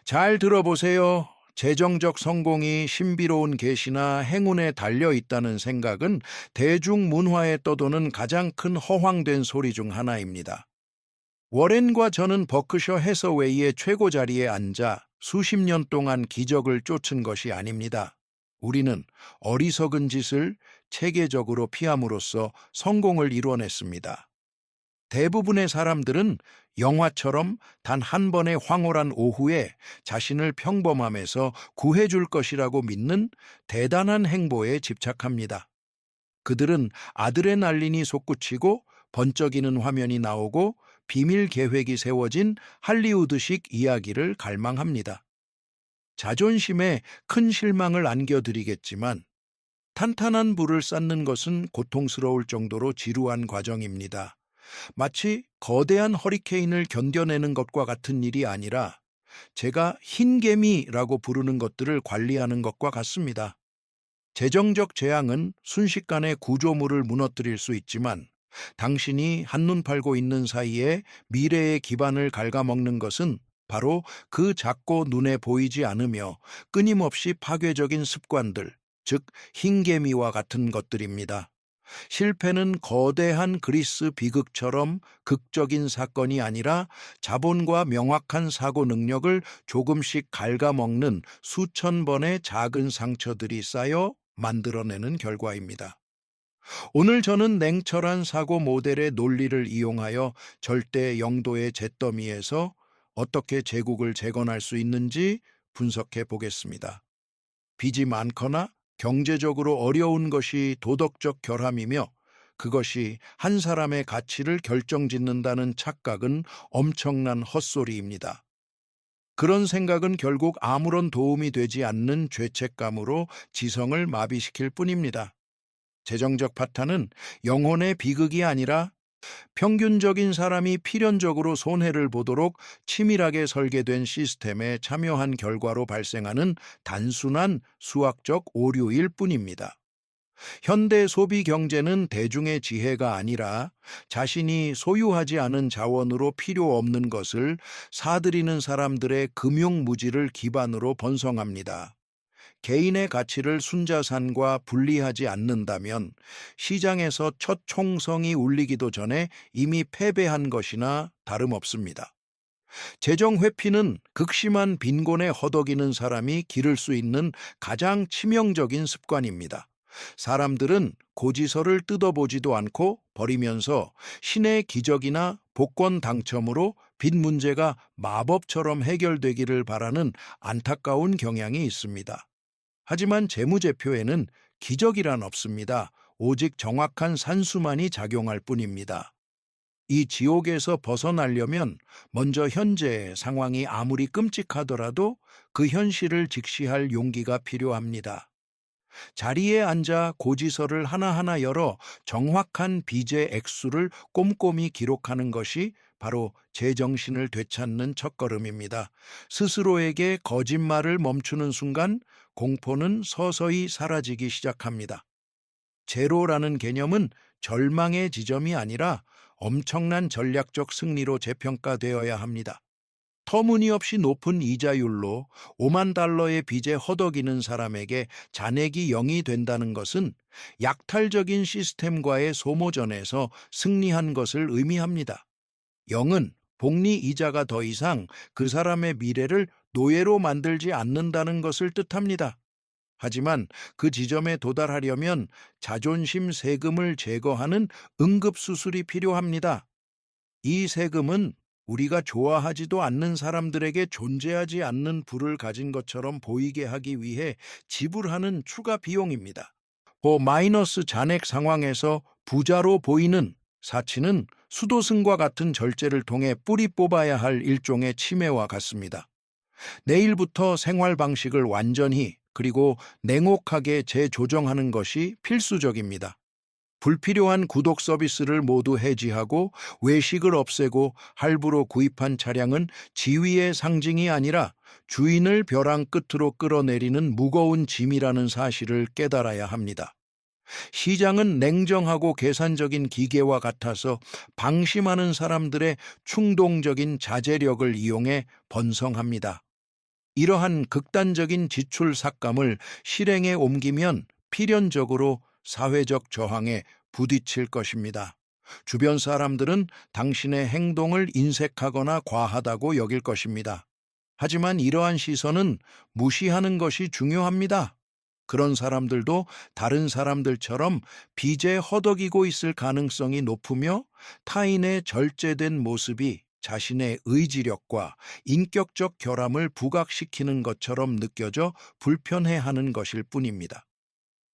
잘 들어보세요. 재정적 성공이 신비로운 계시나 행운에 달려 있다는 생각은 대중문화에 떠도는 가장 큰 허황된 소리 중 하나입니다. 워렌과 저는 버크셔 해서웨이의 최고 자리에 앉아 수십 년 동안 기적을 쫓은 것이 아닙니다. 우리는 어리석은 짓을 체계적으로 피함으로써 성공을 이뤄냈습니다. 대부분의 사람들은 영화처럼 단 한 번의 황홀한 오후에 자신을 평범함에서 구해줄 것이라고 믿는 대단한 행보에 집착합니다. 그들은 아드레날린이 솟구치고 번쩍이는 화면이 나오고 비밀 계획이 세워진 할리우드식 이야기를 갈망합니다. 자존심에 큰 실망을 안겨드리겠지만 탄탄한 불을 쌓는 것은 고통스러울 정도로 지루한 과정입니다. 마치 거대한 허리케인을 견뎌내는 것과 같은 일이 아니라 제가 흰개미라고 부르는 것들을 관리하는 것과 같습니다. 재정적 재앙은 순식간에 구조물을 무너뜨릴 수 있지만 당신이 한눈 팔고 있는 사이에 미래의 기반을 갉아먹는 것은 바로 그 작고 눈에 보이지 않으며 끊임없이 파괴적인 습관들, 즉 흰개미와 같은 것들입니다. 실패는 거대한 그리스 비극처럼 극적인 사건이 아니라 자본과 명확한 사고 능력을 조금씩 갉아먹는 수천 번의 작은 상처들이 쌓여 만들어내는 결과입니다. 오늘 저는 냉철한 사고 모델의 논리를 이용하여 절대 영도의 잿더미에서 어떻게 제국을 재건할 수 있는지 분석해 보겠습니다. 빚이 많거나 경제적으로 어려운 것이 도덕적 결함이며 그것이 한 사람의 가치를 결정짓는다는 착각은 엄청난 헛소리입니다. 그런 생각은 결국 아무런 도움이 되지 않는 죄책감으로 지성을 마비시킬 뿐입니다. 재정적 파탄은 영혼의 비극이 아니라 평균적인 사람이 필연적으로 손해를 보도록 치밀하게 설계된 시스템에 참여한 결과로 발생하는 단순한 수학적 오류일 뿐입니다. 현대 소비 경제는 대중의 지혜가 아니라 자신이 소유하지 않은 자원으로 필요 없는 것을 사들이는 사람들의 금융 무지를 기반으로 번성합니다. 개인의 가치를 순자산과 분리하지 않는다면 시장에서 첫 총성이 울리기도 전에 이미 패배한 것이나 다름없습니다. 재정 회피는 극심한 빈곤에 허덕이는 사람이 기를 수 있는 가장 치명적인 습관입니다. 사람들은 고지서를 뜯어보지도 않고 버리면서 신의 기적이나 복권 당첨으로 빚 문제가 마법처럼 해결되기를 바라는 안타까운 경향이 있습니다. 하지만 재무제표에는 기적이란 없습니다. 오직 정확한 산수만이 작용할 뿐입니다. 이 지옥에서 벗어나려면 먼저 현재의 상황이 아무리 끔찍하더라도 그 현실을 직시할 용기가 필요합니다. 자리에 앉아 고지서를 하나하나 열어 정확한 빚의 액수를 꼼꼼히 기록하는 것이 바로 제정신을 되찾는 첫걸음입니다. 스스로에게 거짓말을 멈추는 순간 공포는 서서히 사라지기 시작합니다. 제로라는 개념은 절망의 지점이 아니라 엄청난 전략적 승리로 재평가되어야 합니다. 터무니없이 높은 이자율로 5만 달러의 빚에 허덕이는 사람에게 잔액이 0이 된다는 것은 약탈적인 시스템과의 소모전에서 승리한 것을 의미합니다. 0은 복리 이자가 더 이상 그 사람의 미래를 노예로 만들지 않는다는 것을 뜻합니다. 하지만 그 지점에 도달하려면 자존심 세금을 제거하는 응급수술이 필요합니다. 이 세금은 우리가 좋아하지도 않는 사람들에게 존재하지 않는 부를 가진 것처럼 보이게 하기 위해 지불하는 추가 비용입니다. 마이너스 잔액 상황에서 부자로 보이는 사치는 수도승과 같은 절제를 통해 뿌리 뽑아야 할 일종의 치매와 같습니다. 내일부터 생활 방식을 완전히 그리고 냉혹하게 재조정하는 것이 필수적입니다. 불필요한 구독 서비스를 모두 해지하고 외식을 없애고 할부로 구입한 차량은 지위의 상징이 아니라 주인을 벼랑 끝으로 끌어내리는 무거운 짐이라는 사실을 깨달아야 합니다. 시장은 냉정하고 계산적인 기계와 같아서 방심하는 사람들의 충동적인 자제력을 이용해 번성합니다. 이러한 극단적인 지출 삭감을 실행에 옮기면 필연적으로 사회적 저항에 부딪힐 것입니다. 주변 사람들은 당신의 행동을 인색하거나 과하다고 여길 것입니다. 하지만 이러한 시선은 무시하는 것이 중요합니다. 그런 사람들도 다른 사람들처럼 빚에 허덕이고 있을 가능성이 높으며 타인의 절제된 모습이 자신의 의지력과 인격적 결함을 부각시키는 것처럼 느껴져 불편해하는 것일 뿐입니다.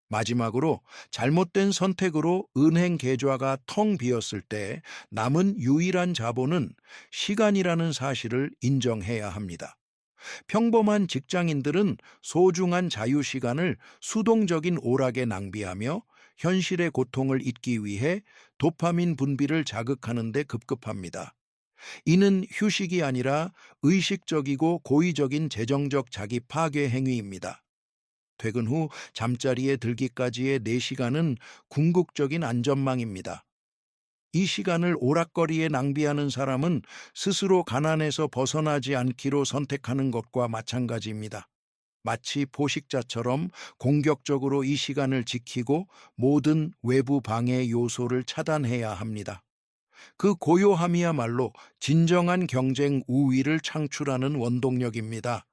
마지막으로 잘못된 선택으로 은행 계좌가 텅 비었을 때 남은 유일한 자본은 시간이라는 사실을 인정해야 합니다. 평범한 직장인들은 소중한 자유 시간을 수동적인 오락에 낭비하며 현실의 고통을 잊기 위해 도파민 분비를 자극하는 데 급급합니다. 이는 휴식이 아니라 의식적이고 고의적인 재정적 자기 파괴 행위입니다. 퇴근 후 잠자리에 들기까지의 4시간은 궁극적인 안전망입니다. 이 시간을 오락거리에 낭비하는 사람은 스스로 가난에서 벗어나지 않기로 선택하는 것과 마찬가지입니다. 마치 포식자처럼 공격적으로 이 시간을 지키고 모든 외부 방해 요소를 차단해야 합니다. 그 고요함이야말로 진정한 경쟁 우위를 창출하는 원동력입니다.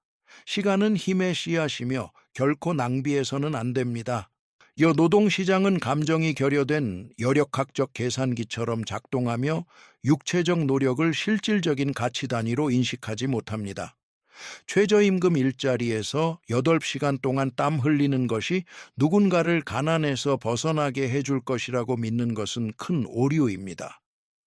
시간은 힘의 씨앗이며 결코 낭비해서는 안 됩니다. 노동시장은 감정이 결여된 여력학적 계산기처럼 작동하며 육체적 노력을 실질적인 가치 단위로 인식하지 못합니다. 최저임금 일자리에서 8시간 동안 땀 흘리는 것이 누군가를 가난에서 벗어나게 해줄 것이라고 믿는 것은 큰 오류입니다.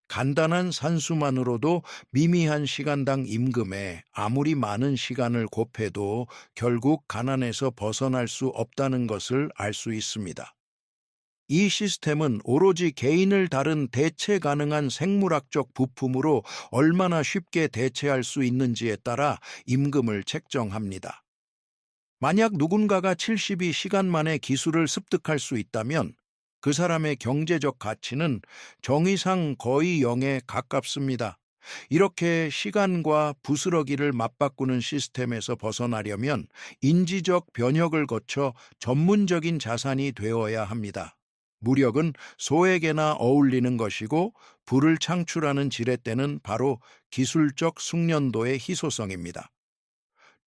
간단한 산수만으로도 미미한 시간당 임금에 아무리 많은 시간을 곱해도 결국 가난에서 벗어날 수 없다는 것을 알 수 있습니다. 이 시스템은 오로지 개인을 다른 대체 가능한 생물학적 부품으로 얼마나 쉽게 대체할 수 있는지에 따라 임금을 책정합니다. 만약 누군가가 72시간 만에 기술을 습득할 수 있다면 그 사람의 경제적 가치는 정의상 거의 0에 가깝습니다. 이렇게 시간과 부스러기를 맞바꾸는 시스템에서 벗어나려면 인지적 변혁을 거쳐 전문적인 자산이 되어야 합니다. 무력은 소에게나 어울리는 것이고 부를 창출하는 지렛대는 바로 기술적 숙련도의 희소성입니다.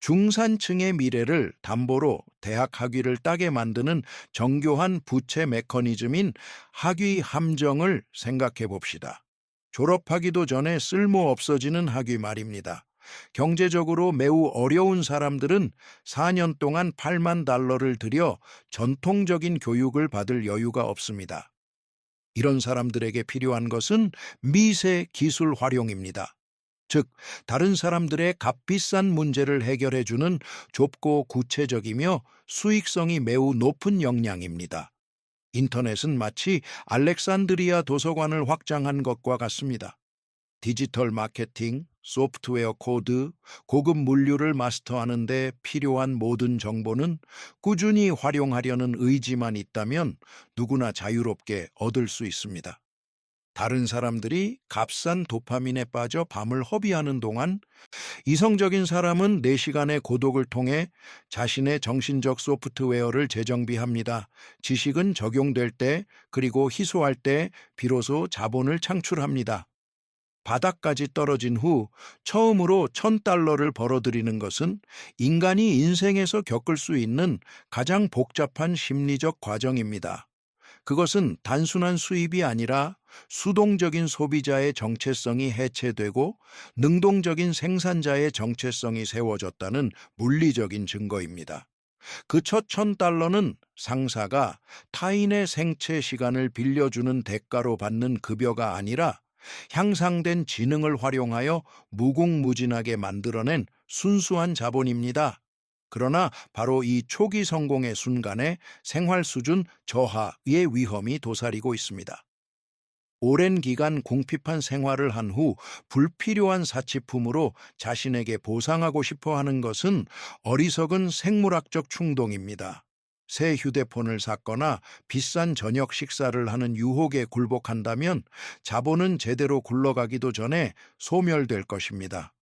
중산층의 미래를 담보로 대학 학위를 따게 만드는 정교한 부채 메커니즘인 학위 함정을 생각해 봅시다. 졸업하기도 전에 쓸모 없어지는 학위 말입니다. 경제적으로 매우 어려운 사람들은 4년 동안 $80,000를 들여 전통적인 교육을 받을 여유가 없습니다. 이런 사람들에게 필요한 것은 미세 기술 활용입니다. 즉, 다른 사람들의 값비싼 문제를 해결해주는 좁고 구체적이며 수익성이 매우 높은 역량입니다. 인터넷은 마치 알렉산드리아 도서관을 확장한 것과 같습니다. 디지털 마케팅, 소프트웨어 코드, 고급 물류를 마스터하는 데 필요한 모든 정보는 꾸준히 활용하려는 의지만 있다면 누구나 자유롭게 얻을 수 있습니다. 다른 사람들이 값싼 도파민에 빠져 밤을 허비하는 동안 이성적인 사람은 4시간의 고독을 통해 자신의 정신적 소프트웨어를 재정비합니다. 지식은 적용될 때 그리고 희소할 때 비로소 자본을 창출합니다. 바닥까지 떨어진 후 처음으로 $1,000를 벌어들이는 것은 인간이 인생에서 겪을 수 있는 가장 복잡한 심리적 과정입니다. 그것은 단순한 수입이 아니라 수동적인 소비자의 정체성이 해체되고 능동적인 생산자의 정체성이 세워졌다는 물리적인 증거입니다. 그 첫 $1,000는 상사가 타인의 생체 시간을 빌려주는 대가로 받는 급여가 아니라 향상된 지능을 활용하여 무궁무진하게 만들어낸 순수한 자본입니다. 그러나 바로 이 초기 성공의 순간에 생활 수준 저하의 위험이 도사리고 있습니다. 오랜 기간 궁핍한 생활을 한 후 불필요한 사치품으로 자신에게 보상하고 싶어 하는 것은 어리석은 생물학적 충동입니다. 새 휴대폰을 샀거나 비싼 저녁 식사를 하는 유혹에 굴복한다면 자본은 제대로 굴러가기도 전에 소멸될 것입니다.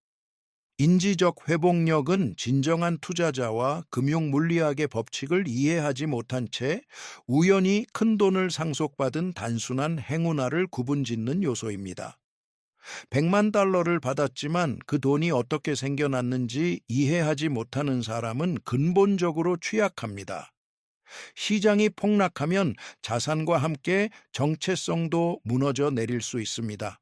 인지적 회복력은 진정한 투자자와 금융 물리학의 법칙을 이해하지 못한 채 우연히 큰돈을 상속받은 단순한 행운아를 구분짓는 요소입니다. 100만 달러를 받았지만 그 돈이 어떻게 생겨났는지 이해하지 못하는 사람은 근본적으로 취약합니다. 시장이 폭락하면 자산과 함께 정체성도 무너져 내릴 수 있습니다.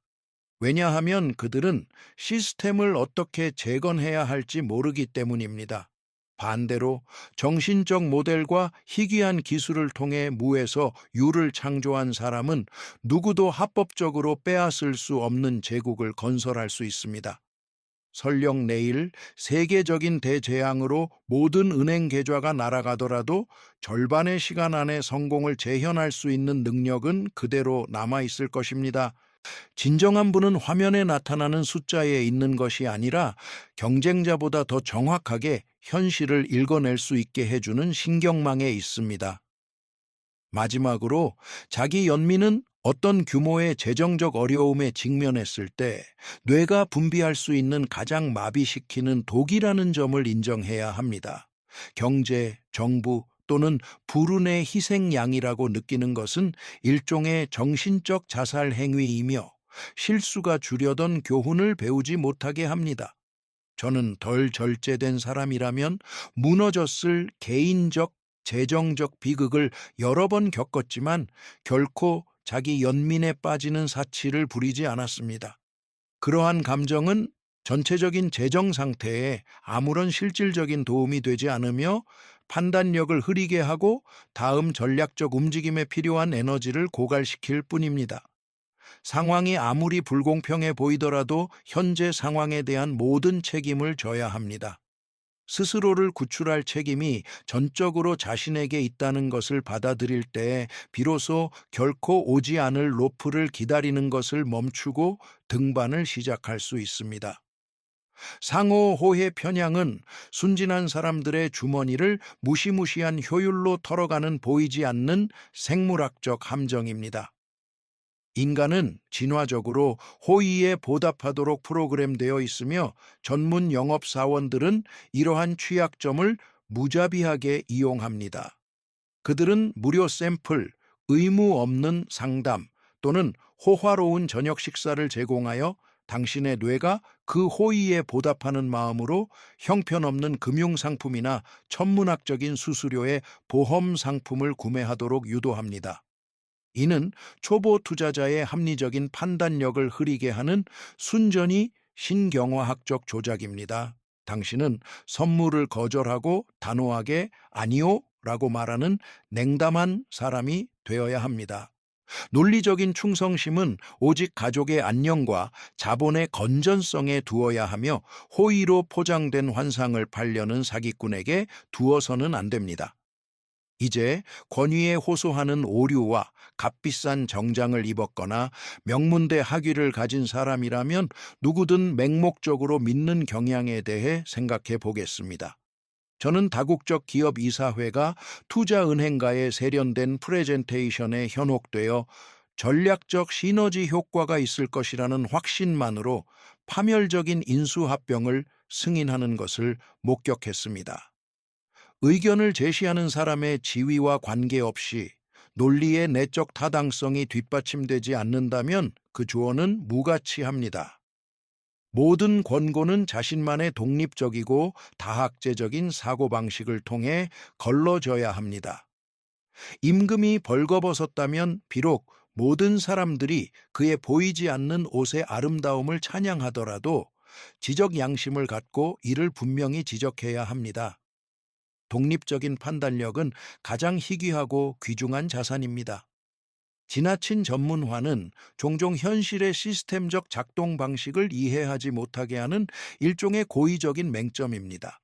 왜냐하면 그들은 시스템을 어떻게 재건해야 할지 모르기 때문입니다. 반대로 정신적 모델과 희귀한 기술을 통해 무에서 유를 창조한 사람은 누구도 합법적으로 빼앗을 수 없는 제국을 건설할 수 있습니다. 설령 내일 세계적인 대재앙으로 모든 은행 계좌가 날아가더라도 절반의 시간 안에 성공을 재현할 수 있는 능력은 그대로 남아 있을 것입니다. 진정한 분은 화면에 나타나는 숫자에 있는 것이 아니라 경쟁자보다 더 정확하게 현실을 읽어낼 수 있게 해주는 신경망에 있습니다. 마지막으로 자기 연민은 어떤 규모의 재정적 어려움에 직면했을 때 뇌가 분비할 수 있는 가장 마비시키는 독이라는 점을 인정해야 합니다. 경제, 정부 또는 불운의 희생양이라고 느끼는 것은 일종의 정신적 자살 행위이며 실수가 주려던 교훈을 배우지 못하게 합니다. 저는 덜 절제된 사람이라면 무너졌을 개인적, 재정적 비극을 여러 번 겪었지만 결코 자기 연민에 빠지는 사치를 부리지 않았습니다. 그러한 감정은 전체적인 재정 상태에 아무런 실질적인 도움이 되지 않으며 판단력을 흐리게 하고 다음 전략적 움직임에 필요한 에너지를 고갈시킬 뿐입니다. 상황이 아무리 불공평해 보이더라도 현재 상황에 대한 모든 책임을 져야 합니다. 스스로를 구출할 책임이 전적으로 자신에게 있다는 것을 받아들일 때 비로소 결코 오지 않을 로프를 기다리는 것을 멈추고 등반을 시작할 수 있습니다. 상호 호혜 편향은 순진한 사람들의 주머니를 무시무시한 효율로 털어가는 보이지 않는 생물학적 함정입니다. 인간은 진화적으로 호의에 보답하도록 프로그램되어 있으며 전문 영업사원들은 이러한 취약점을 무자비하게 이용합니다. 그들은 무료 샘플, 의무 없는 상담 또는 호화로운 저녁 식사를 제공하여 당신의 뇌가 그 호의에 보답하는 마음으로 형편없는 금융상품이나 천문학적인 수수료의 보험 상품을 구매하도록 유도합니다. 이는 초보 투자자의 합리적인 판단력을 흐리게 하는 순전히 신경화학적 조작입니다. 당신은 선물을 거절하고 단호하게 아니요 라고 말하는 냉담한 사람이 되어야 합니다. 논리적인 충성심은 오직 가족의 안녕과 자본의 건전성에 두어야 하며 호의로 포장된 환상을 팔려는 사기꾼에게 두어서는 안 됩니다. 이제 권위에 호소하는 오류와 값비싼 정장을 입었거나 명문대 학위를 가진 사람이라면 누구든 맹목적으로 믿는 경향에 대해 생각해 보겠습니다. 저는 다국적 기업 이사회가 투자은행가에 세련된 프레젠테이션에 현혹되어 전략적 시너지 효과가 있을 것이라는 확신만으로 파멸적인 인수합병을 승인하는 것을 목격했습니다. 의견을 제시하는 사람의 지위와 관계없이 논리의 내적 타당성이 뒷받침되지 않는다면 그 조언은 무가치합니다. 모든 권고는 자신만의 독립적이고 다학제적인 사고방식을 통해 걸러져야 합니다. 임금이 벌거벗었다면 비록 모든 사람들이 그의 보이지 않는 옷의 아름다움을 찬양하더라도 지적 양심을 갖고 이를 분명히 지적해야 합니다. 독립적인 판단력은 가장 희귀하고 귀중한 자산입니다. 지나친 전문화는 종종 현실의 시스템적 작동 방식을 이해하지 못하게 하는 일종의 고의적인 맹점입니다.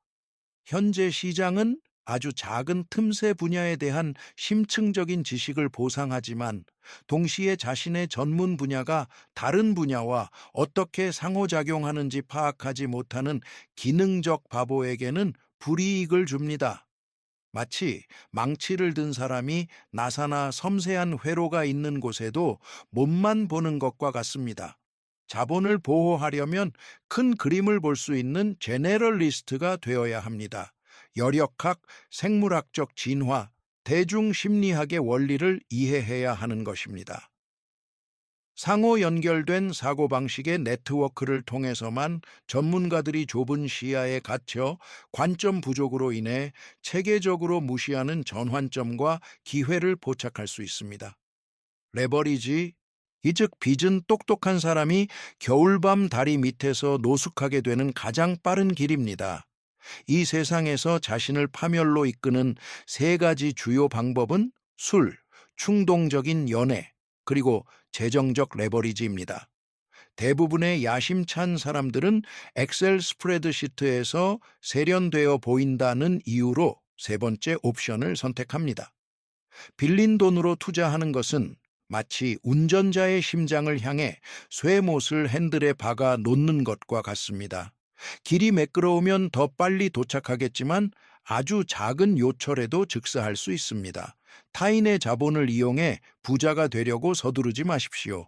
현재 시장은 아주 작은 틈새 분야에 대한 심층적인 지식을 보상하지만 동시에 자신의 전문 분야가 다른 분야와 어떻게 상호작용하는지 파악하지 못하는 기능적 바보에게는 불이익을 줍니다. 마치 망치를 든 사람이 나사나 섬세한 회로가 있는 곳에도 몸만 보는 것과 같습니다. 자본을 보호하려면 큰 그림을 볼 수 있는 제네럴리스트가 되어야 합니다. 여력학, 생물학적 진화, 대중심리학의 원리를 이해해야 하는 것입니다. 상호 연결된 사고방식의 네트워크를 통해서만 전문가들이 좁은 시야에 갇혀 관점 부족으로 인해 체계적으로 무시하는 전환점과 기회를 포착할 수 있습니다. 레버리지, 이 즉 빚은 똑똑한 사람이 겨울밤 다리 밑에서 노숙하게 되는 가장 빠른 길입니다. 이 세상에서 자신을 파멸로 이끄는 세 가지 주요 방법은 술, 충동적인 연애, 그리고 재정적 레버리지입니다. 대부분의 야심찬 사람들은 엑셀 스프레드시트에서 세련되어 보인다는 이유로 세 번째 옵션을 선택합니다. 빌린 돈으로 투자하는 것은 마치 운전자의 심장을 향해 쇠못을 핸들에 박아 놓는 것과 같습니다. 길이 매끄러우면 더 빨리 도착하겠지만 아주 작은 요철에도 즉사할 수 있습니다. 타인의 자본을 이용해 부자가 되려고 서두르지 마십시오.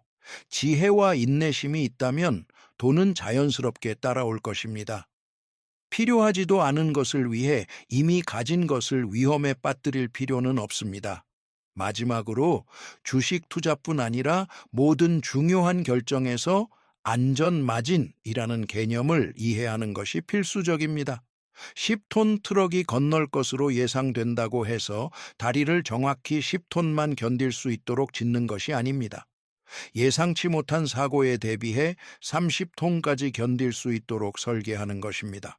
지혜와 인내심이 있다면 돈은 자연스럽게 따라올 것입니다. 필요하지도 않은 것을 위해 이미 가진 것을 위험에 빠뜨릴 필요는 없습니다. 마지막으로 주식 투자뿐 아니라 모든 중요한 결정에서 안전마진이라는 개념을 이해하는 것이 필수적입니다. 10톤 트럭이 건널 것으로 예상된다고 해서 다리를 정확히 10톤만 견딜 수 있도록 짓는 것이 아닙니다. 예상치 못한 사고에 대비해 30톤까지 견딜 수 있도록 설계하는 것입니다.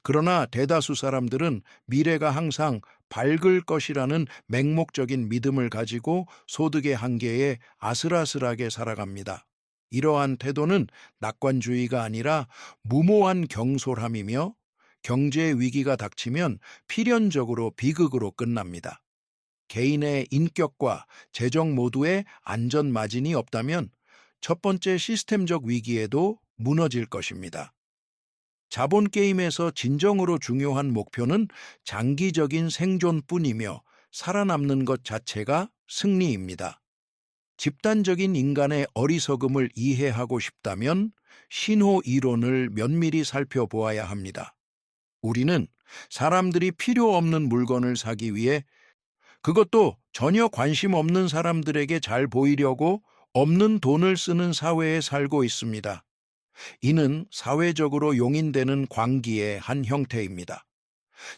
그러나 대다수 사람들은 미래가 항상 밝을 것이라는 맹목적인 믿음을 가지고 소득의 한계에 아슬아슬하게 살아갑니다. 이러한 태도는 낙관주의가 아니라 무모한 경솔함이며 경제 위기가 닥치면 필연적으로 비극으로 끝납니다. 개인의 인격과 재정 모두에 안전 마진이 없다면 첫 번째 시스템적 위기에도 무너질 것입니다. 자본 게임에서 진정으로 중요한 목표는 장기적인 생존뿐이며 살아남는 것 자체가 승리입니다. 집단적인 인간의 어리석음을 이해하고 싶다면 신호 이론을 면밀히 살펴보아야 합니다. 우리는 사람들이 필요 없는 물건을 사기 위해, 그것도 전혀 관심 없는 사람들에게 잘 보이려고 없는 돈을 쓰는 사회에 살고 있습니다. 이는 사회적으로 용인되는 광기의 한 형태입니다.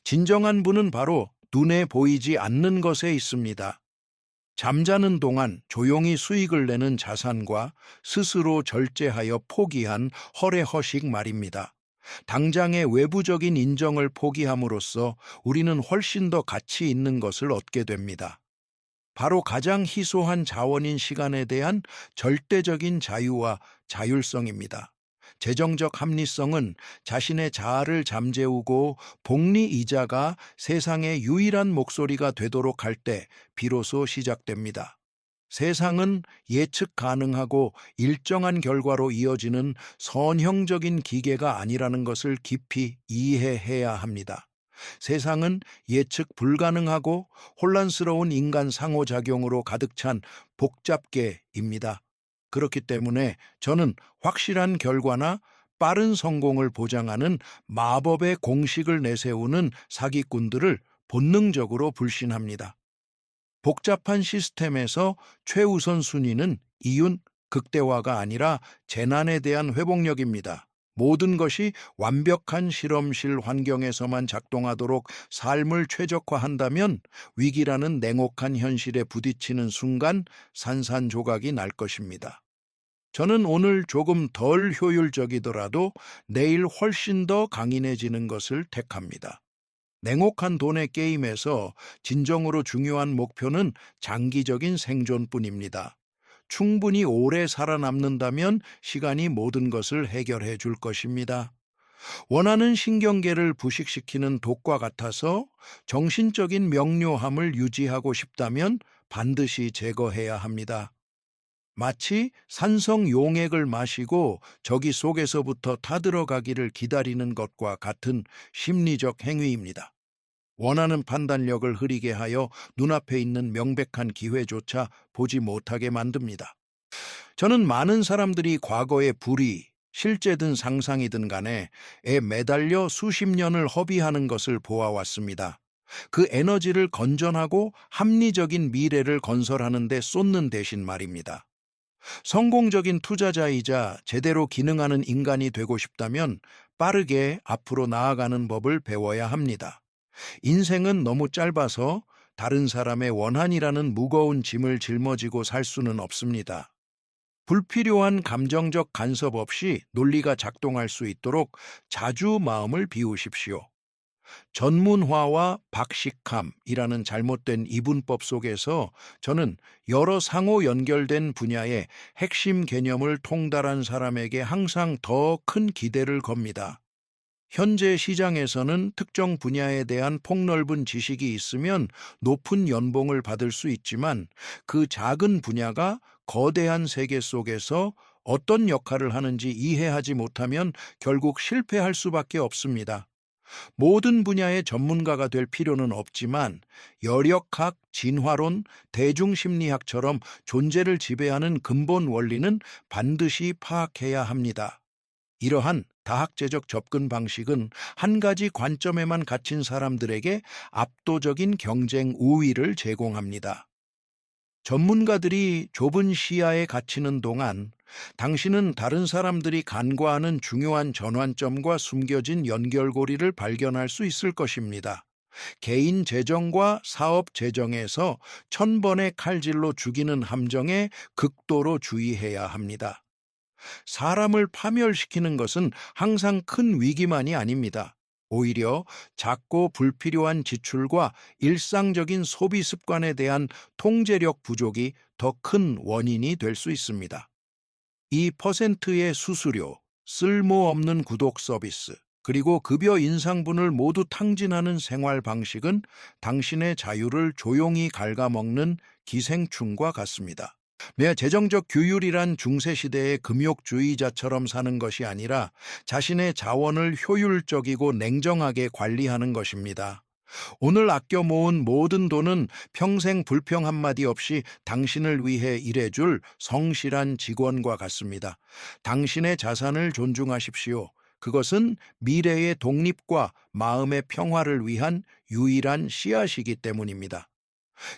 진정한 부는 바로 눈에 보이지 않는 것에 있습니다. 잠자는 동안 조용히 수익을 내는 자산과 스스로 절제하여 포기한 허례허식 말입니다. 당장의 외부적인 인정을 포기함으로써 우리는 훨씬 더 가치 있는 것을 얻게 됩니다. 바로 가장 희소한 자원인 시간에 대한 절대적인 자유와 자율성입니다. 재정적 합리성은 자신의 자아를 잠재우고 복리이자가 세상의 유일한 목소리가 되도록 할 때 비로소 시작됩니다. 세상은 예측 가능하고 일정한 결과로 이어지는 선형적인 기계가 아니라는 것을 깊이 이해해야 합니다. 세상은 예측 불가능하고 혼란스러운 인간 상호작용으로 가득 찬 복잡계입니다. 그렇기 때문에 저는 확실한 결과나 빠른 성공을 보장하는 마법의 공식을 내세우는 사기꾼들을 본능적으로 불신합니다. 복잡한 시스템에서 최우선 순위는 이윤 극대화가 아니라 재난에 대한 회복력입니다. 모든 것이 완벽한 실험실 환경에서만 작동하도록 삶을 최적화한다면 위기라는 냉혹한 현실에 부딪히는 순간 산산조각이 날 것입니다. 저는 오늘 조금 덜 효율적이더라도 내일 훨씬 더 강인해지는 것을 택합니다. 냉혹한 돈의 게임에서 진정으로 중요한 목표는 장기적인 생존뿐입니다. 충분히 오래 살아남는다면 시간이 모든 것을 해결해 줄 것입니다. 원하는 신경계를 부식시키는 독과 같아서 정신적인 명료함을 유지하고 싶다면 반드시 제거해야 합니다. 마치 산성 용액을 마시고 저기 속에서부터 타들어가기를 기다리는 것과 같은 심리적 행위입니다. 원하는 판단력을 흐리게 하여 눈앞에 있는 명백한 기회조차 보지 못하게 만듭니다. 저는 많은 사람들이 과거의 불의, 실제든 상상이든 간에 에 매달려 수십 년을 허비하는 것을 보아왔습니다. 그 에너지를 건전하고 합리적인 미래를 건설하는 데 쏟는 대신 말입니다. 성공적인 투자자이자 제대로 기능하는 인간이 되고 싶다면 빠르게 앞으로 나아가는 법을 배워야 합니다. 인생은 너무 짧아서 다른 사람의 원한이라는 무거운 짐을 짊어지고 살 수는 없습니다. 불필요한 감정적 간섭 없이 논리가 작동할 수 있도록 자주 마음을 비우십시오. 전문화와 박식함이라는 잘못된 이분법 속에서 저는 여러 상호 연결된 분야의 핵심 개념을 통달한 사람에게 항상 더 큰 기대를 겁니다. 현재 시장에서는 특정 분야에 대한 폭넓은 지식이 있으면 높은 연봉을 받을 수 있지만 그 작은 분야가 거대한 세계 속에서 어떤 역할을 하는지 이해하지 못하면 결국 실패할 수밖에 없습니다. 모든 분야의 전문가가 될 필요는 없지만 여력학, 진화론, 대중심리학처럼 존재를 지배하는 근본 원리는 반드시 파악해야 합니다. 이러한 다학제적 접근 방식은 한 가지 관점에만 갇힌 사람들에게 압도적인 경쟁 우위를 제공합니다. 전문가들이 좁은 시야에 갇히는 동안 당신은 다른 사람들이 간과하는 중요한 전환점과 숨겨진 연결고리를 발견할 수 있을 것입니다. 개인 재정과 사업 재정에서 천번의 칼질로 죽이는 함정에 극도로 주의해야 합니다. 사람을 파멸시키는 것은 항상 큰 위기만이 아닙니다. 오히려 작고 불필요한 지출과 일상적인 소비 습관에 대한 통제력 부족이 더 큰 원인이 될 수 있습니다. 이 퍼센트의 수수료, 쓸모없는 구독 서비스, 그리고 급여 인상분을 모두 탕진하는 생활 방식은 당신의 자유를 조용히 갉아먹는 기생충과 같습니다. 재정적 규율이란 중세시대의 금욕주의자처럼 사는 것이 아니라 자신의 자원을 효율적이고 냉정하게 관리하는 것입니다. 오늘 아껴 모은 모든 돈은 평생 불평 한마디 없이 당신을 위해 일해줄 성실한 직원과 같습니다. 당신의 자산을 존중하십시오. 그것은 미래의 독립과 마음의 평화를 위한 유일한 씨앗이기 때문입니다.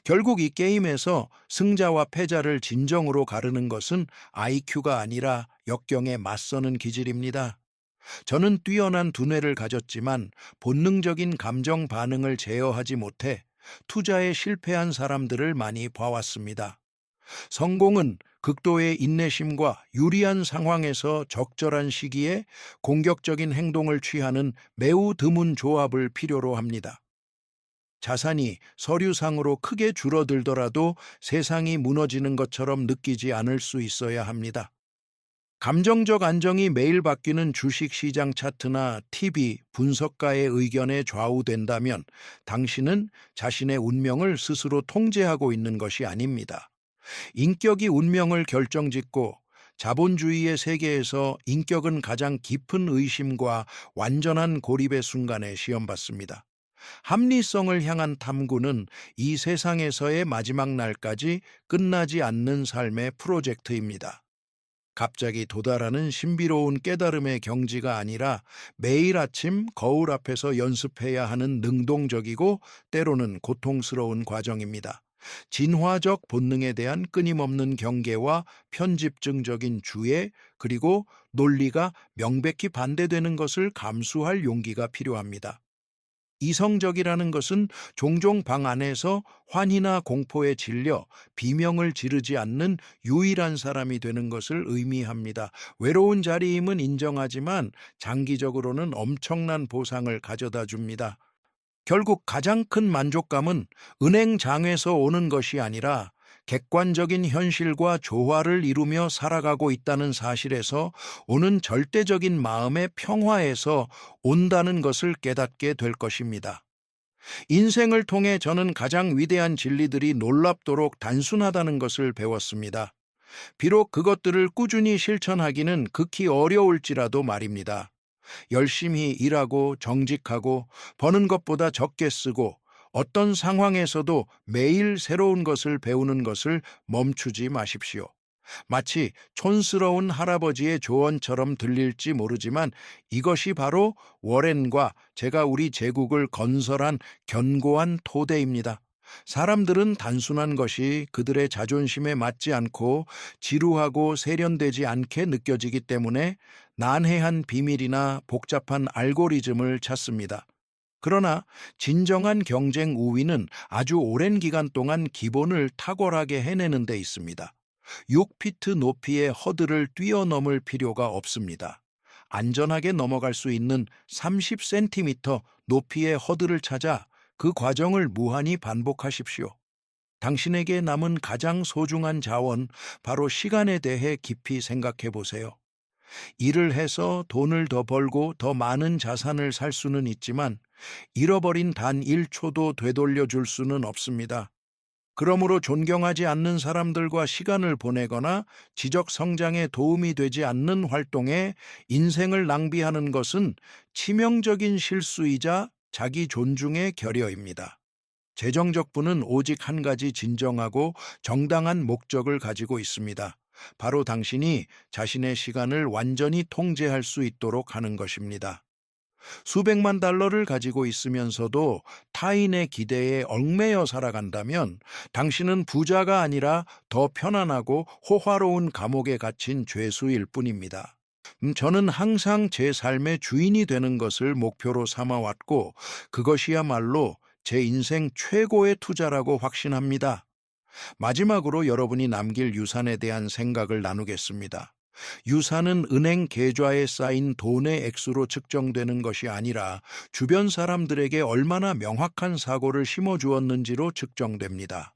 결국 이 게임에서 승자와 패자를 진정으로 가르는 것은 IQ가 아니라 역경에 맞서는 기질입니다. 저는 뛰어난 두뇌를 가졌지만 본능적인 감정 반응을 제어하지 못해 투자에 실패한 사람들을 많이 봐왔습니다. 성공은 극도의 인내심과 유리한 상황에서 적절한 시기에 공격적인 행동을 취하는 매우 드문 조합을 필요로 합니다. 자산이 서류상으로 크게 줄어들더라도 세상이 무너지는 것처럼 느끼지 않을 수 있어야 합니다. 감정적 안정이 매일 바뀌는 주식 시장 차트나 TV, 분석가의 의견에 좌우된다면 당신은 자신의 운명을 스스로 통제하고 있는 것이 아닙니다. 인격이 운명을 결정짓고 자본주의의 세계에서 인격은 가장 깊은 의심과 완전한 고립의 순간에 시험받습니다. 합리성을 향한 탐구는 이 세상에서의 마지막 날까지 끝나지 않는 삶의 프로젝트입니다. 갑자기 도달하는 신비로운 깨달음의 경지가 아니라 매일 아침 거울 앞에서 연습해야 하는 능동적이고 때로는 고통스러운 과정입니다. 진화적 본능에 대한 끊임없는 경계와 편집증적인 주의, 그리고 논리가 명백히 반대되는 것을 감수할 용기가 필요합니다. 이성적이라는 것은 종종 방 안에서 환희나 공포에 질려 비명을 지르지 않는 유일한 사람이 되는 것을 의미합니다. 외로운 자리임은 인정하지만 장기적으로는 엄청난 보상을 가져다 줍니다. 결국 가장 큰 만족감은 은행장에서 오는 것이 아니라 객관적인 현실과 조화를 이루며 살아가고 있다는 사실에서 오는 절대적인 마음의 평화에서 온다는 것을 깨닫게 될 것입니다. 인생을 통해 저는 가장 위대한 진리들이 놀랍도록 단순하다는 것을 배웠습니다. 비록 그것들을 꾸준히 실천하기는 극히 어려울지라도 말입니다. 열심히 일하고 정직하고 버는 것보다 적게 쓰고 어떤 상황에서도 매일 새로운 것을 배우는 것을 멈추지 마십시오. 마치 촌스러운 할아버지의 조언처럼 들릴지 모르지만 이것이 바로 워렌과 제가 우리 제국을 건설한 견고한 토대입니다. 사람들은 단순한 것이 그들의 자존심에 맞지 않고 지루하고 세련되지 않게 느껴지기 때문에 난해한 비밀이나 복잡한 알고리즘을 찾습니다. 그러나 진정한 경쟁 우위는 아주 오랜 기간 동안 기본을 탁월하게 해내는 데 있습니다. 6피트 높이의 허들을 뛰어넘을 필요가 없습니다. 안전하게 넘어갈 수 있는 30cm 높이의 허들을 찾아 그 과정을 무한히 반복하십시오. 당신에게 남은 가장 소중한 자원, 바로 시간에 대해 깊이 생각해 보세요. 일을 해서 돈을 더 벌고 더 많은 자산을 살 수는 있지만 잃어버린 단 1초도 되돌려 줄 수는 없습니다. 그러므로 존경하지 않는 사람들과 시간을 보내거나 지적 성장에 도움이 되지 않는 활동에 인생을 낭비하는 것은 치명적인 실수이자 자기 존중의 결여입니다. 재정적 부는 오직 한 가지 진정하고 정당한 목적을 가지고 있습니다. 바로 당신이 자신의 시간을 완전히 통제할 수 있도록 하는 것입니다. 수백만 달러를 가지고 있으면서도 타인의 기대에 얽매여 살아간다면 당신은 부자가 아니라 더 편안하고 호화로운 감옥에 갇힌 죄수일 뿐입니다. 저는 항상 제 삶의 주인이 되는 것을 목표로 삼아왔고 그것이야말로 제 인생 최고의 투자라고 확신합니다. 마지막으로 여러분이 남길 유산에 대한 생각을 나누겠습니다. 유산은 은행 계좌에 쌓인 돈의 액수로 측정되는 것이 아니라 주변 사람들에게 얼마나 명확한 사고를 심어주었는지로 측정됩니다.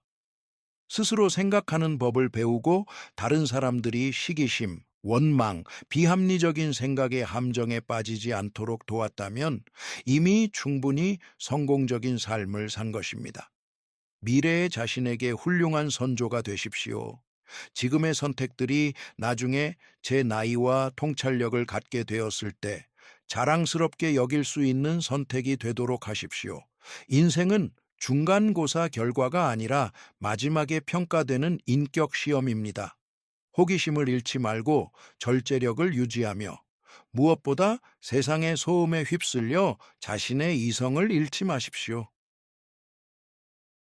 스스로 생각하는 법을 배우고 다른 사람들이 시기심, 원망, 비합리적인 생각의 함정에 빠지지 않도록 도왔다면 이미 충분히 성공적인 삶을 산 것입니다. 미래의 자신에게 훌륭한 선조가 되십시오. 지금의 선택들이 나중에 제 나이와 통찰력을 갖게 되었을 때 자랑스럽게 여길 수 있는 선택이 되도록 하십시오. 인생은 중간고사 결과가 아니라 마지막에 평가되는 인격 시험입니다. 호기심을 잃지 말고 절제력을 유지하며 무엇보다 세상의 소음에 휩쓸려 자신의 이성을 잃지 마십시오.